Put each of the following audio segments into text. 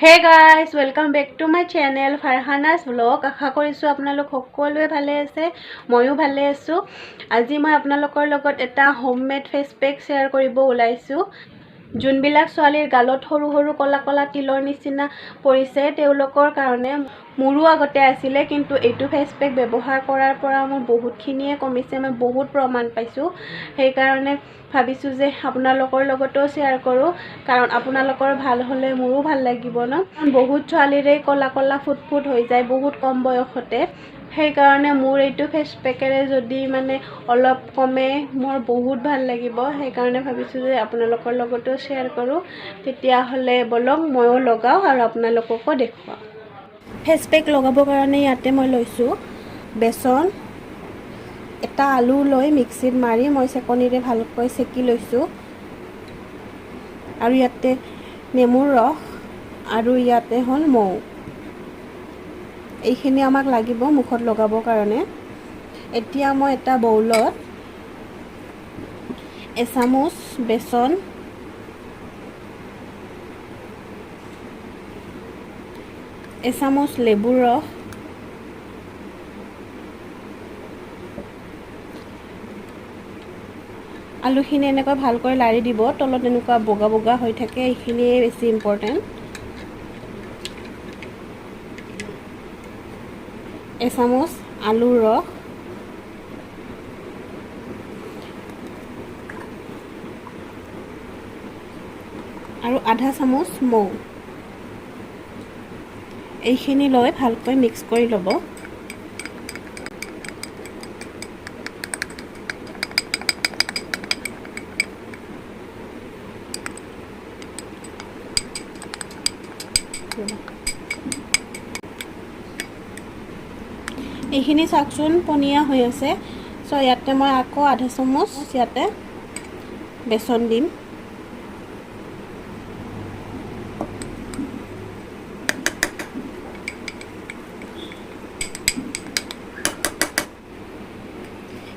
Hey guys, welcome back to my channel Farhana's vlog. আশা কৰিছো আপোনালোক সকলোৱে ভালে আছে, ময়ো ভালে আছো। আজি মই আপোনালোকৰ লগত এটা হোমমেড ফেস পেক শেয়াৰ কৰিব ওলাইছো। যোনবিলাক ছোৱালীৰ গালত সৰু সৰু কলা কলা তিলৰ নিচিনা পৰিছে তেওঁলোকৰ কাৰণে মোৰো আগতে আছিলে, কিন্তু এইটো ফেস পেক ব্যৱহাৰ কৰাৰ পৰা মোৰ বহুতখিনিয়ে কমিছে, মই বহুত প্ৰমাণ পাইছো। সেই কাৰণে ভাবিছো যে আপোনালোকৰ লগতো শেয়াৰ কৰো, কাৰণ আপোনালোকৰ ভাল হলে মোৰো ভাল লাগিব ন। বহুত ছোৱালীৰে কলা কলা ফুট হৈ যায় বহুত কম বয়সতে। সেই কাৰণে মোৰ এইটো ফেস পেকেৰে যদি মানে অলপ কমে মোৰ বহুত ভাল লাগিব। সেই কাৰণে ভাবিছো যে আপোনালোকৰ লগতো শেয়াৰ কৰো। তেতিয়া হলে বলক ময়ো লগাও আৰু আপোনালোককো দেখুৱাও। ফেস পেক লগাবৰ কাৰণে ইয়াতে মই লৈছো বেসন, এটা আলু লৈ মিক্সিত মাৰি মই চেকনিৰে ভালকৈ চেকি লৈছো, আৰু ইয়াতে নেমুৰ ৰস, আৰু ইয়াতে হল মৌ। এইখিনি আমাক লাগিব মুখত লগাবৰ কাৰণে। এতিয়া মই এটা বাউলত এচামুচ বেসন, এচামুচ লেবুৰ ৰস, আলুখিনি এনেকৈ ভালকৈ লাৰি দিব, তলত এনেকুৱা বগা বগা হৈ থাকে, এইখিনিয়ে বেছি ইম্পৰ্টেণ্ট। এচামুচ আলুৰ ৰস, আৰু আধা চামুচ মৌ। এইখিনি লৈ ভালকৈ মিক্স কৰি ল'ব। এইখিনি চাকচোন পনীয়া হৈ আছে। সো ইয়াতে মই আকৌ আধা চামুচ ইয়াতে বেসন দিম।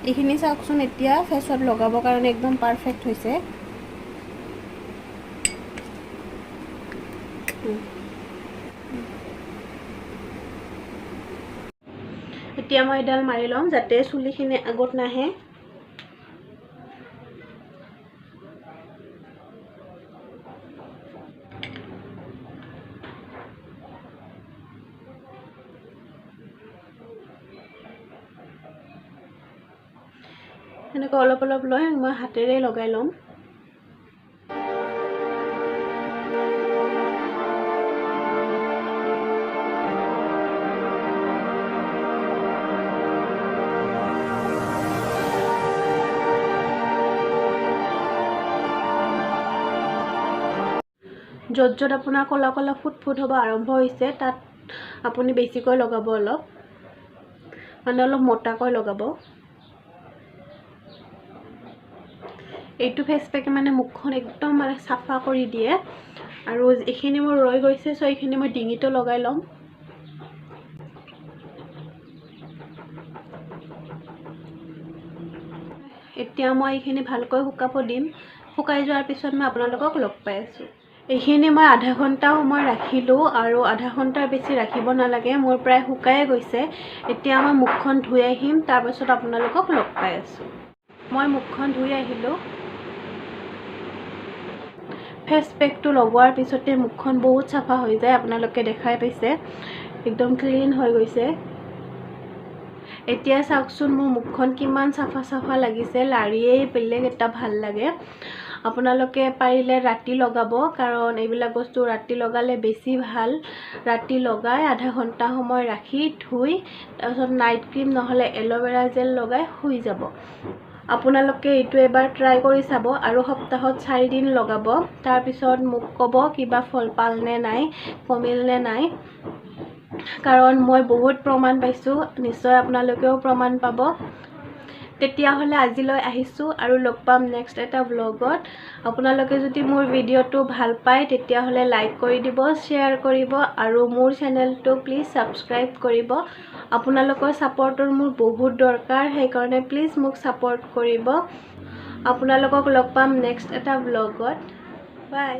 এইখিনি চাকচোন এতিয়া ফেসত লগাবৰ কাৰণে একদম পাৰফেক্ট হৈছে। এতিয়া মই এডাল মাৰি লম যাতে চুলিখিনি আগত নাহে। এনেকৈ অলপ অলপ লৈ মই হাতেৰে লগাই লম। য'ত য'ত আপোনাৰ কলা কলা ফুট হ'ব আৰম্ভ হৈছে তাত আপুনি বেছিকৈ লগাব, অলপ মোটাকৈ লগাব। এইটো ফেস পেকে মানে মুখখন একদম মানে চাফা কৰি দিয়ে। আৰু এইখিনি মোৰ ৰৈ গৈছে, সো এইখিনি মই ডিঙিটো লগাই ল'ম। এতিয়া মই এইখিনি ভালকৈ শুকাব দিম। শুকাই যোৱাৰ পিছত মই আপোনালোকক লগ পাই আছো। এইখিনি মই আধা ঘণ্টা সময় ৰাখিলোঁ, আৰু আধা ঘণ্টাৰ বেছি ৰাখিব নালাগে, মোৰ প্ৰায় শুকাই গৈছে। এতিয়া মই মুখখন ধুই আহিম, তাৰপিছত আপোনালোকক লগ পাই আছোঁ। মই মুখখন ধুই আহিলোঁ। ফেস পেকটো লগোৱাৰ পিছতে মুখখন বহুত চাফা হৈ যায়, আপোনালোকে দেখাই পাইছে একদম ক্লিন হৈ গৈছে। এতিয়া চাওকচোন মোৰ মুখখন কিমান চাফা চাফা লাগিছে, লাৰিয়েই বেলেগ এটা ভাল লাগে। আপোনালোকে পাৰিলে ৰাতি লগাব, কাৰণ এইবিলাক বস্তু ৰাতি লগালে বেছি ভাল। ৰাতি লগাই আধা ঘণ্টা সময় ৰাখি ধুই তাৰপিছত নাইট ক্ৰীম নহ'লে এল'ভেৰা জেল লগাই শুই যাব। আপোনালোকে এইটো এবাৰ ট্ৰাই কৰি চাব, আৰু সপ্তাহত 4 দিন লগাব। তাৰপিছত মোক ক'ব কিবা ফল পাল নে নাই, কমিল নে নাই, কাৰণ মই বহুত প্ৰমাণ পাইছোঁ, নিশ্চয় আপোনালোকেও প্ৰমাণ পাব। তেতিয়াহ'লে আজিলৈ আহিছোঁ, আৰু লগ পাম নেক্সট এটা ব্লগত। আপোনালোকে যদি মোৰ ভিডিঅ'টো ভাল পায় তেতিয়াহ'লে লাইক কৰি দিব, শ্বেয়াৰ কৰিব, আৰু মোৰ চেনেলটো প্লিজ ছাবস্ক্ৰাইব কৰিব। আপোনালোকৰ ছাপৰ্টৰ মোৰ বহুত দৰকাৰ, সেইকাৰণে প্লিজ মোক ছাপৰ্ট কৰিব। আপোনালোকক লগ পাম নেক্সট এটা ব্লগত। বাই।